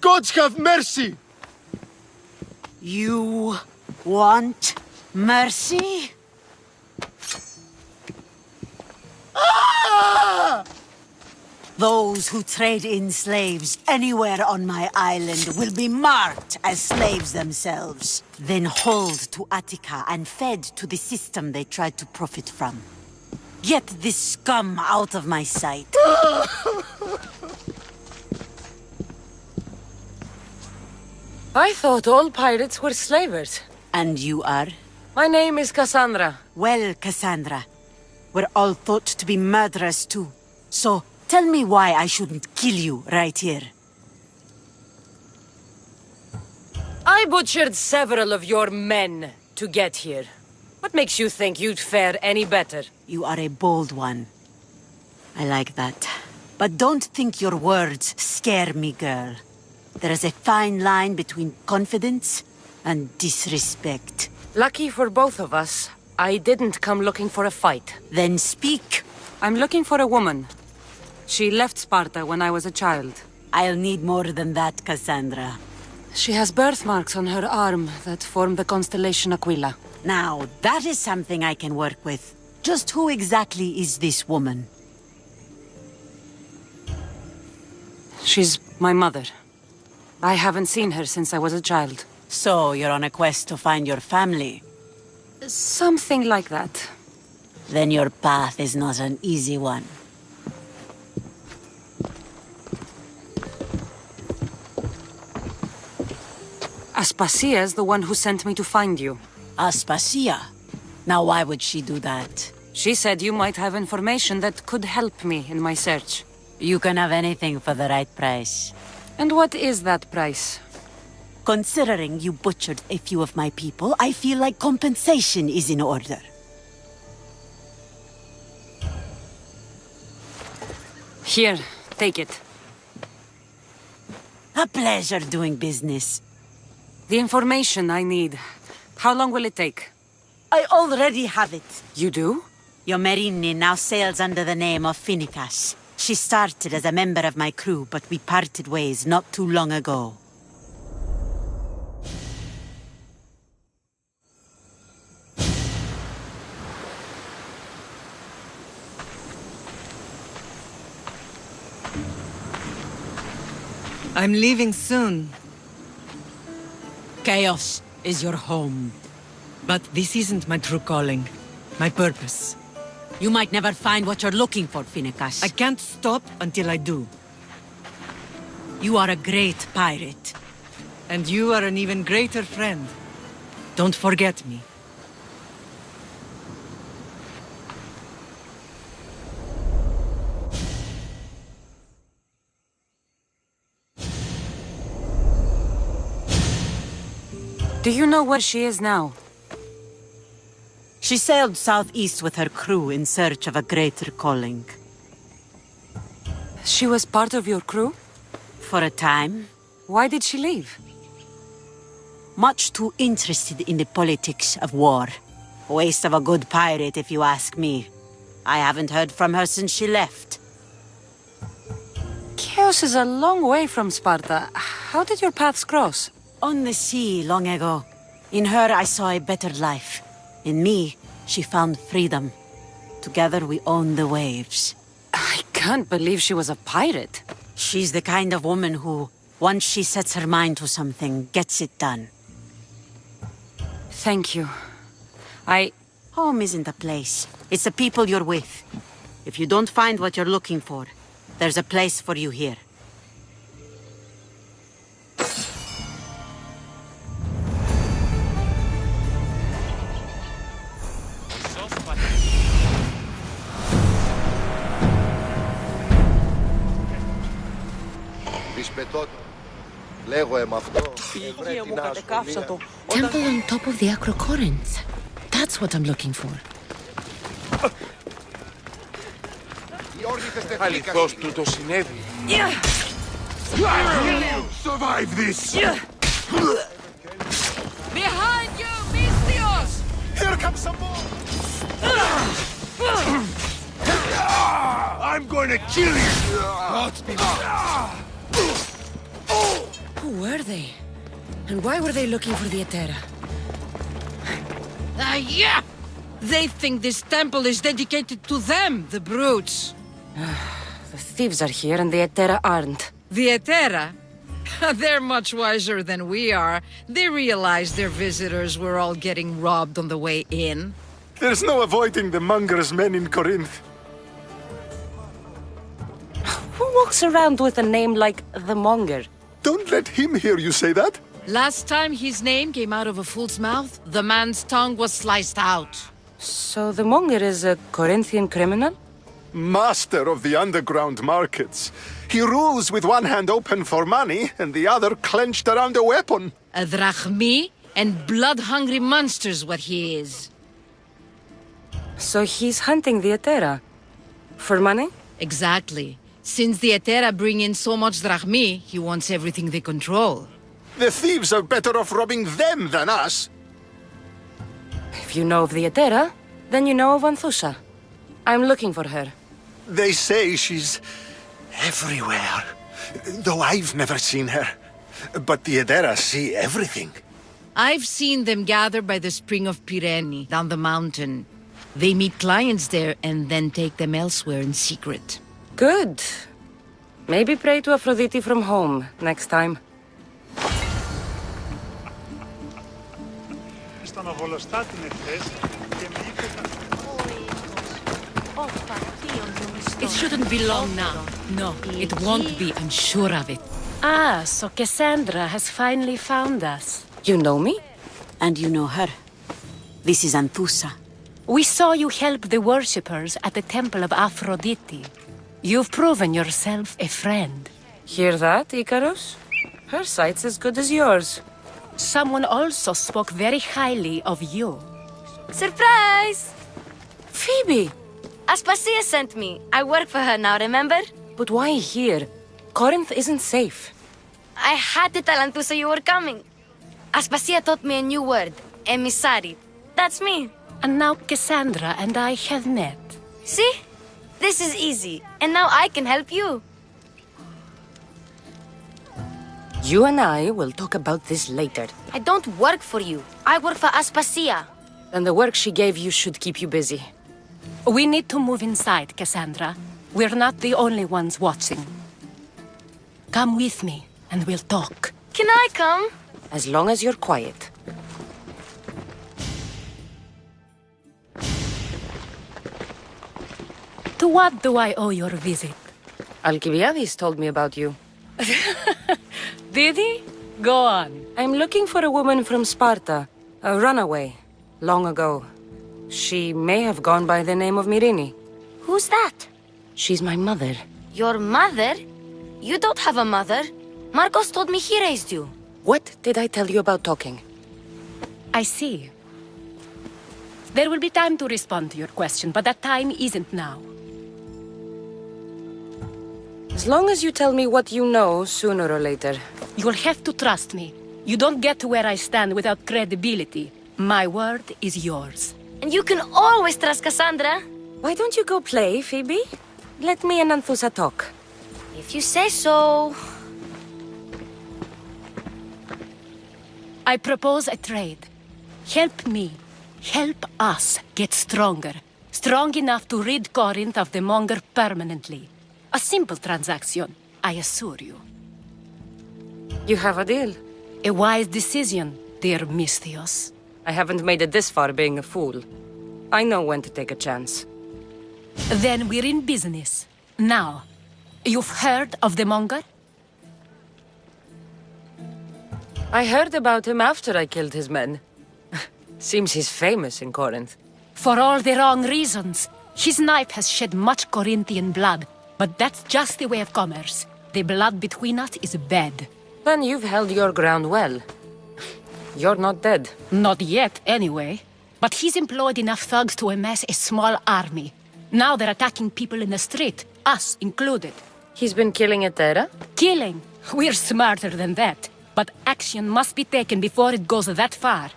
Gods have mercy! You want mercy? Ah! Those who trade in slaves anywhere on my island will be marked as slaves themselves, then hauled to Attica and fed to the system they tried to profit from. Get this scum out of my sight. I thought all pirates were slavers. And you are? My name is Cassandra. Well, Cassandra, we're all thought to be murderers too. So, tell me why I shouldn't kill you right here. I butchered several of your men to get here. What makes you think you'd fare any better? You are a bold one. I like that. But don't think your words scare me, girl. There is a fine line between confidence and disrespect. Lucky for both of us, I didn't come looking for a fight. Then speak. I'm looking for a woman. She left Sparta when I was a child. I'll need more than that, Cassandra. She has birthmarks on her arm that form the constellation Aquila. Now, that is something I can work with. Just who exactly is this woman? She's my mother. I haven't seen her since I was a child. So, you're on a quest to find your family? Something like that. Then your path is not an easy one. Aspasia's the one who sent me to find you. Aspasia? Now why would she do that? She said you might have information that could help me in my search. You can have anything for the right price. And what is that price? Considering you butchered a few of my people, I feel like compensation is in order. Here, take it. A pleasure doing business. The information I need. How long will it take? I already have it. You do? Your Merini now sails under the name of Finicas. She started as a member of my crew, but we parted ways not too long ago. I'm leaving soon. Chaos is your home. But this isn't my true calling. My purpose. You might never find what you're looking for, Finicas. I can't stop until I do. You are a great pirate. And you are an even greater friend. Don't forget me. Do you know where she is now? She sailed southeast with her crew in search of a greater calling. She was part of your crew? For a time. Why did she leave? Much too interested in the politics of war. Waste of a good pirate, if you ask me. I haven't heard from her since she left. Chaos is a long way from Sparta. How did your paths cross? On the sea, long ago. In her, I saw a better life. In me, she found freedom. Together, we own the waves. I can't believe she was a pirate. She's the kind of woman who, once she sets her mind to something, gets it done. Thank you. Home isn't a place. It's the people you're with. If you don't find what you're looking for, there's a place for you here. Temple on top of the Acrocorinth. That's what I'm looking for. Αληθώς του το συνέβη. Survive this! Behind you, Mystios! Here comes some more! I'm going to kill you! Who were they? And why were they looking for the Etera? Yeah! They think this temple is dedicated to them, the brutes. The thieves are here and the Etera aren't. The Etera? They're much wiser than we are. They realized their visitors were all getting robbed on the way in. There's no avoiding the monger's men in Corinth. Who walks around with a name like the Monger? Don't let him hear you say that. Last time his name came out of a fool's mouth, the man's tongue was sliced out. So the Monger is a Corinthian criminal? Master of the underground markets. He rules with one hand open for money and the other clenched around a weapon. A drachmi and blood-hungry monster's what he is. So he's hunting the Etera? For money? Exactly. Since the Etera bring in so much drachmi, he wants everything they control. The thieves are better off robbing them than us. If you know of the Etera, then you know of Anthusa. I'm looking for her. They say she's everywhere, though I've never seen her. But the Edera see everything. I've seen them gather by the spring of Pirene, down the mountain. They meet clients there and then take them elsewhere in secret. Good. Maybe pray to Aphrodite from home next time. Στον Αβολοστάτην εχθές και με είπε It shouldn't be long now. No, it won't be, I'm sure of it. Ah, so Cassandra has finally found us. You know me? And you know her. This is Anthusa. We saw you help the worshippers at the temple of Aphrodite. You've proven yourself a friend. Hear that, Icarus? Her sight's as good as yours. Someone also spoke very highly of you. Surprise! Phoebe! Aspasia sent me. I work for her now, remember? But why here? Corinth isn't safe. I had to tell Anthusa you were coming. Aspasia taught me a new word. Emissary. That's me. And now Cassandra and I have met. See? This is easy. And now I can help you. You and I will talk about this later. I don't work for you. I work for Aspasia. And the work she gave you should keep you busy. We need to move inside, Cassandra. We're not the only ones watching. Come with me, and we'll talk. Can I come? As long as you're quiet. To what do I owe your visit? Alcibiades told me about you. Did he? Go on. I'm looking for a woman from Sparta. A runaway. Long ago. She may have gone by the name of Myrine. Who's that? She's my mother. Your mother? You don't have a mother. Marcos told me he raised you. What did I tell you about talking? I see. There will be time to respond to your question, but that time isn't now. As long as you tell me what you know, sooner or later. You'll have to trust me. You don't get to where I stand without credibility. My word is yours. And you can always trust Cassandra. Why don't you go play, Phoebe? Let me and Anthusa talk. If you say so. I propose a trade. Help me. Help us get stronger. Strong enough to rid Corinth of the Monger permanently. A simple transaction, I assure you. You have a deal. A wise decision, dear Misthios. I haven't made it this far being a fool. I know when to take a chance. Then we're in business. Now, you've heard of the Monger? I heard about him after I killed his men. Seems he's famous in Corinth. For all the wrong reasons. His knife has shed much Corinthian blood, but that's just the way of commerce. The blood between us is bad. Then you've held your ground well. You're not dead. Not yet, anyway. But he's employed enough thugs to amass a small army. Now they're attacking people in the street, us included. He's been killing Etera? Killing. We're smarter than that. But action must be taken before it goes that far.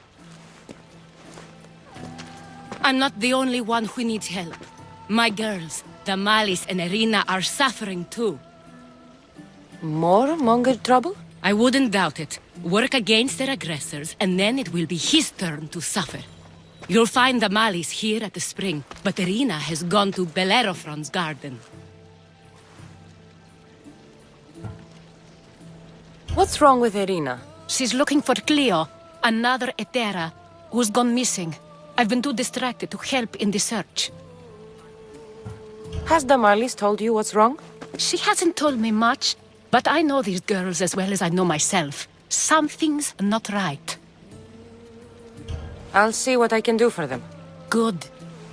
I'm not the only one who needs help. My girls, Damalis and Irina are suffering too. More Monger trouble? I wouldn't doubt it. Work against their aggressors, and then it will be his turn to suffer. You'll find Damalis here at the spring, but Irina has gone to Bellerophon's garden. What's wrong with Irina? She's looking for Cleo, another Etera, who's gone missing. I've been too distracted to help in the search. Has Damalis told you what's wrong? She hasn't told me much, but I know these girls as well as I know myself. Something's not right. I'll see what I can do for them. Good.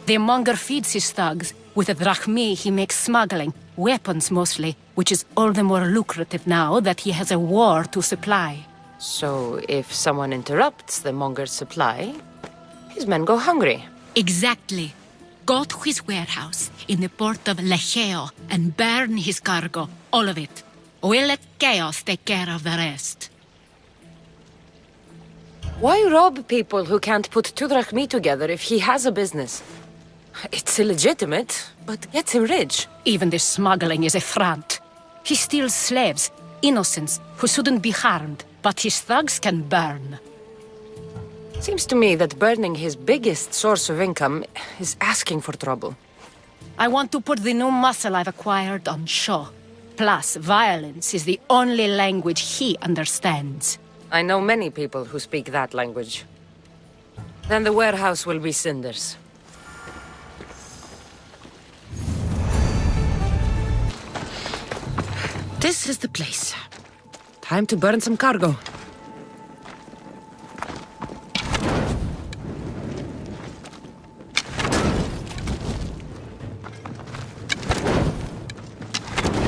The monger feeds his thugs. With the drachmi, he makes smuggling, weapons mostly, which is all the more lucrative now that he has a war to supply. So, if someone interrupts the Monger's supply, his men go hungry. Exactly. Go to his warehouse in the port of Lecheo and burn his cargo, all of it. We'll let chaos take care of the rest. Why rob people who can't put two drachmi together if he has a business? It's illegitimate, but gets him rich. Even the smuggling is a front. He steals slaves, innocents, who shouldn't be harmed, but his thugs can burn. Seems to me that burning his biggest source of income is asking for trouble. I want to put the new muscle I've acquired on show. Plus, violence is the only language he understands. I know many people who speak that language. Then the warehouse will be cinders. This is the place. Time to burn some cargo.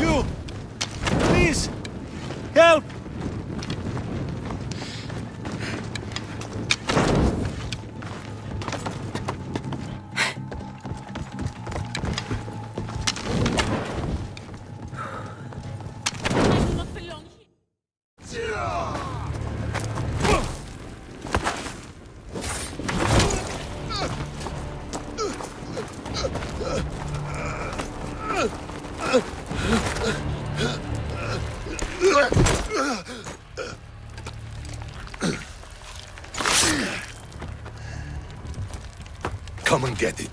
You! Please! Help! Come and get it.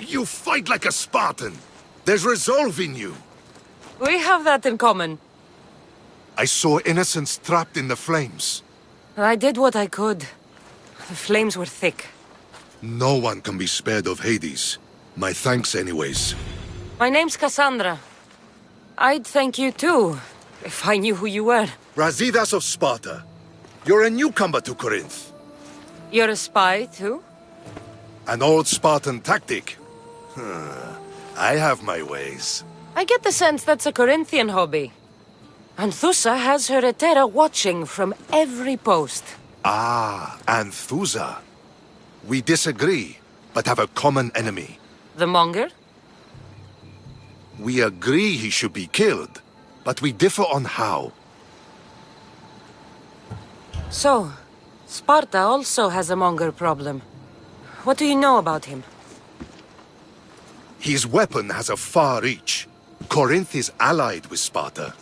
You fight like a Spartan. There's resolve in you. We have that in common. I saw innocents trapped in the flames. I did what I could. The flames were thick. No one can be spared of Hades. My thanks anyways. My name's Cassandra. I'd thank you too, if I knew who you were. Brasidas of Sparta. You're a newcomer to Corinth. You're a spy too? An old Spartan tactic. I have my ways. I get the sense that's a Corinthian hobby. Anthusa has her Etera watching from every post. Ah, Anthusa. We disagree, but have a common enemy. The Monger? We agree he should be killed, but we differ on how. So, Sparta also has a Monger problem. What do you know about him? His weapon has a far reach. Corinth is allied with Sparta.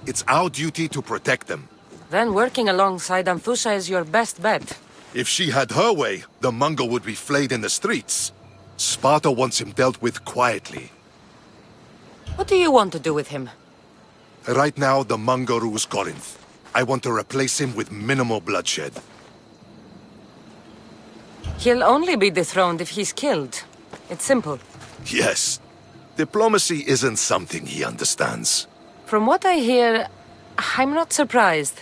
It's our duty to protect them. Then working alongside Anthusa is your best bet. If she had her way, the Mongol would be flayed in the streets. Sparta wants him dealt with quietly. What do you want to do with him? Right now, the Mongol rules Corinth. I want to replace him with minimal bloodshed. He'll only be dethroned if he's killed. It's simple. Yes. Diplomacy isn't something he understands. From what I hear, I'm not surprised.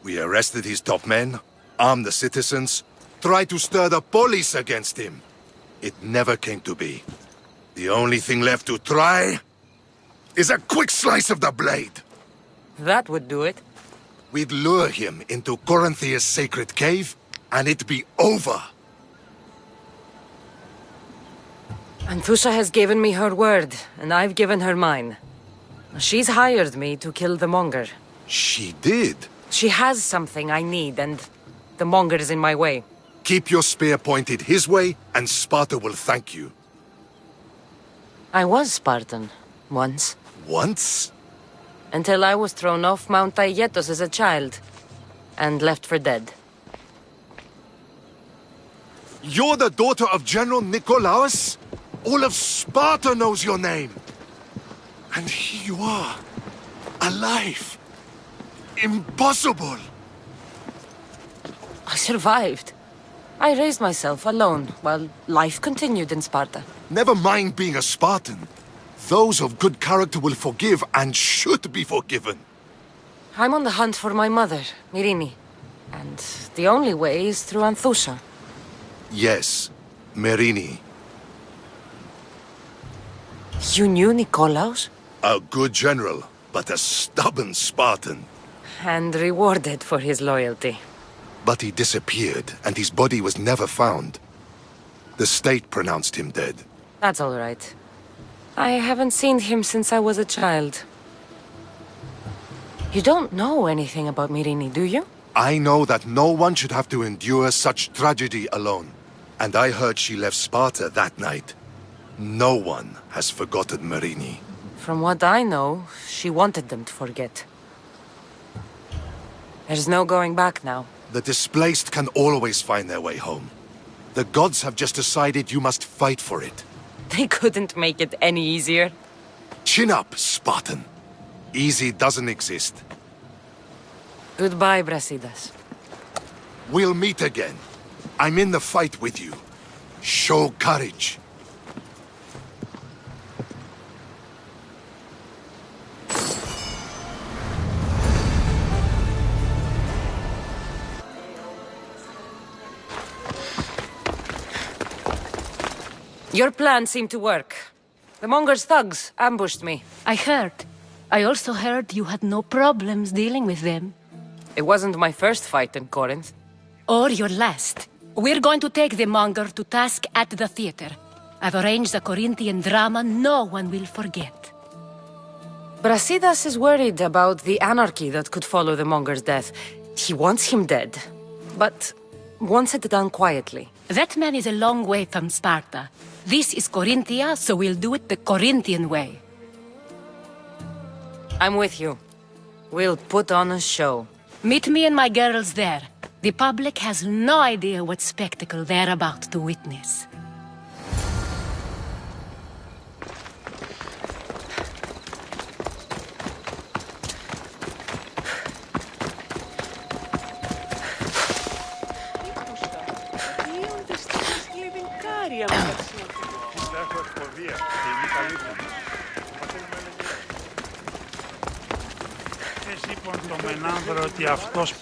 We arrested his top men, armed the citizens, tried to stir the police against him. It never came to be. The only thing left to try is a quick slice of the blade. That would do it. We'd lure him into Corinthia's sacred cave, and it'd be over. Anthusa has given me her word, and I've given her mine. She's hired me to kill the Monger. She did? She has something I need, and the Monger is in my way. Keep your spear pointed his way, and Sparta will thank you. I was Spartan, once. Once? Until I was thrown off Mount Aietos as a child, and left for dead. You're the daughter of General Nikolaos? All of Sparta knows your name. And here you are, alive. Impossible! I survived. I raised myself alone, while life continued in Sparta. Never mind being a Spartan. Those of good character will forgive and should be forgiven. I'm on the hunt for my mother, Myrini. And the only way is through Anthusa. Yes, Myrini. You knew Nikolaos? A good general, but a stubborn Spartan. And rewarded for his loyalty. But he disappeared, and his body was never found. The state pronounced him dead. That's all right. I haven't seen him since I was a child. You don't know anything about Myrini, do you? I know that no one should have to endure such tragedy alone. And I heard she left Sparta that night. No one has forgotten Myrini. From what I know, she wanted them to forget. There's no going back now. The displaced can always find their way home. The gods have just decided you must fight for it. They couldn't make it any easier. Chin up, Spartan. Easy doesn't exist. Goodbye, Brasidas. We'll meet again. I'm in the fight with you. Show courage. Your plan seemed to work. The Monger's thugs ambushed me. I heard. I also heard you had no problems dealing with them. It wasn't my first fight in Corinth. Or your last. We're going to take the Monger to task at the theater. I've arranged a Corinthian drama no one will forget. Brasidas is worried about the anarchy that could follow the Monger's death. He wants him dead, but wants it done quietly. That man is a long way from Sparta. This is Corinthia, so we'll do it the Corinthian way. I'm with you. We'll put on a show. Meet me and my girls there. The public has no idea what spectacle they're about to witness. Έχω εκποδία και είναι καλύτερη. Θες είπαν το Μενάνδρο ότι αυτός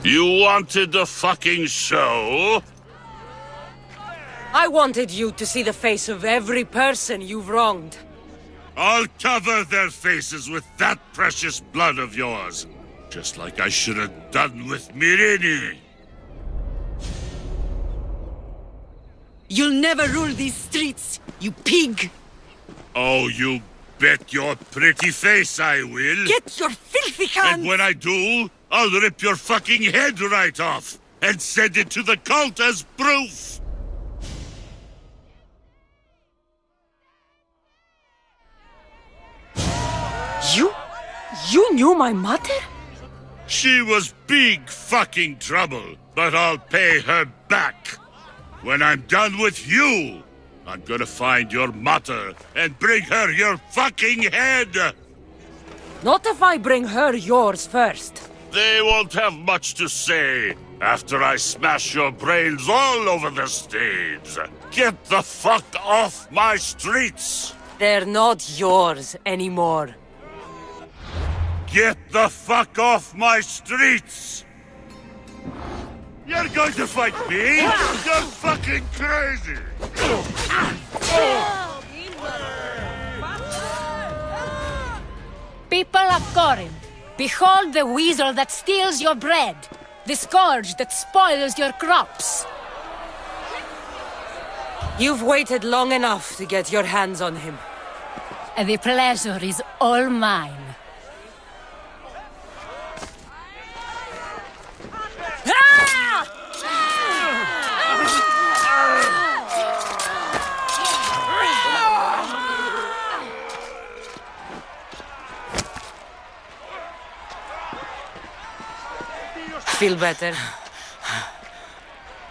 You wanted the fucking show? I wanted you to see the face of every person you've wronged. I'll cover their faces with that precious blood of yours. Just like I should have done with Myrini. You'll never rule these streets, you pig! Oh, you bet your pretty face I will. Get your filthy hands! And when I do, I'll rip your fucking head right off and send it to the cult as proof. You knew my mother? She was big fucking trouble, but I'll pay her back. When I'm done with you, I'm gonna find your mother and bring her your fucking head! Not if I bring her yours first. They won't have much to say after I smash your brains all over the stage. Get the fuck off my streets! They're not yours anymore. Get the fuck off my streets! You're going to fight me? You're fucking crazy! People of Corinth, behold the weasel that steals your bread, the scourge that spoils your crops. You've waited long enough to get your hands on him. The pleasure is all mine. Feel better?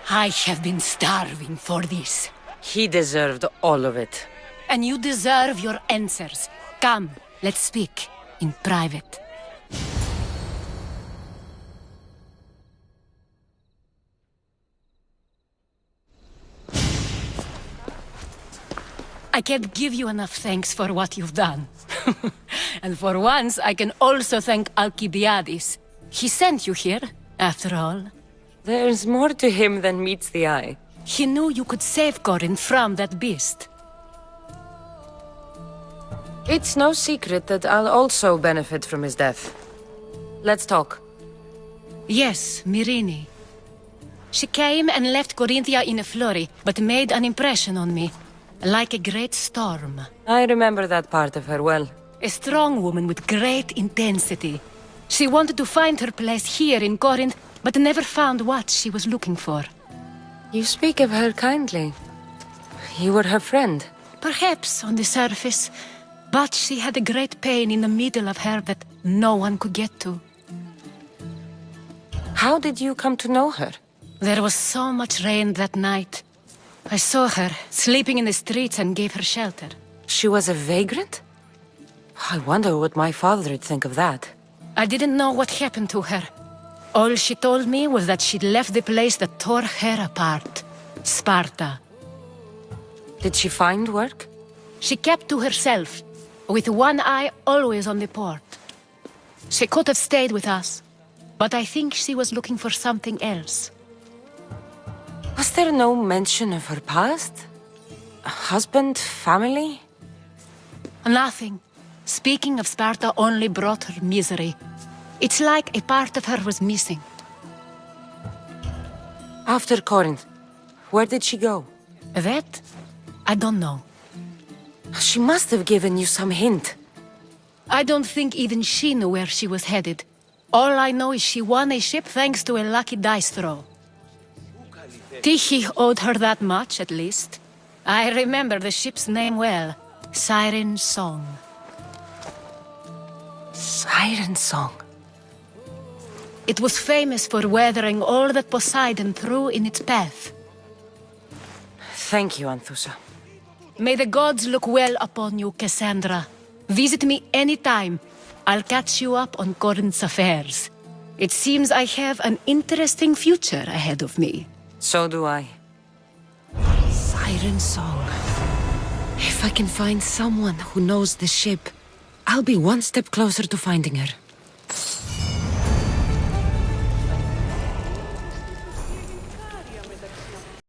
I have been starving for this. He deserved all of it. And you deserve your answers. Come, let's speak in private. I can't give you enough thanks for what you've done. And for once, I can also thank Alcibiades. He sent you here, after all. There's more to him than meets the eye. He knew you could save Corinth from that beast. It's no secret that I'll also benefit from his death. Let's talk. Yes, Myrini. She came and left Corinthia in a flurry, but made an impression on me. Like a great storm. I remember that part of her well. A strong woman with great intensity. She wanted to find her place here in Corinth, but never found what she was looking for. You speak of her kindly. You were her friend. Perhaps on the surface, but she had a great pain in the middle of her that no one could get to. How did you come to know her? There was so much rain that night. I saw her, sleeping in the streets, and gave her shelter. She was a vagrant? I wonder what my father would think of that. I didn't know what happened to her. All she told me was that she'd left the place that tore her apart. Sparta. Did she find work? She kept to herself, with one eye always on the port. She could have stayed with us, but I think she was looking for something else. Was there no mention of her past? A husband, family? Nothing. Speaking of Sparta only brought her misery. It's like a part of her was missing. After Corinth, where did she go? That? I don't know. She must have given you some hint. I don't think even she knew where she was headed. All I know is she won a ship thanks to a lucky dice throw. Tyche owed her that much, at least. I remember the ship's name well. Siren Song. Siren Song. It was famous for weathering all that Poseidon threw in its path. Thank you, Anthusa. May the gods look well upon you, Cassandra. Visit me anytime. I'll catch you up on Corinth's affairs. It seems I have an interesting future ahead of me. So do I. Siren Song. If I can find someone who knows the ship, I'll be one step closer to finding her.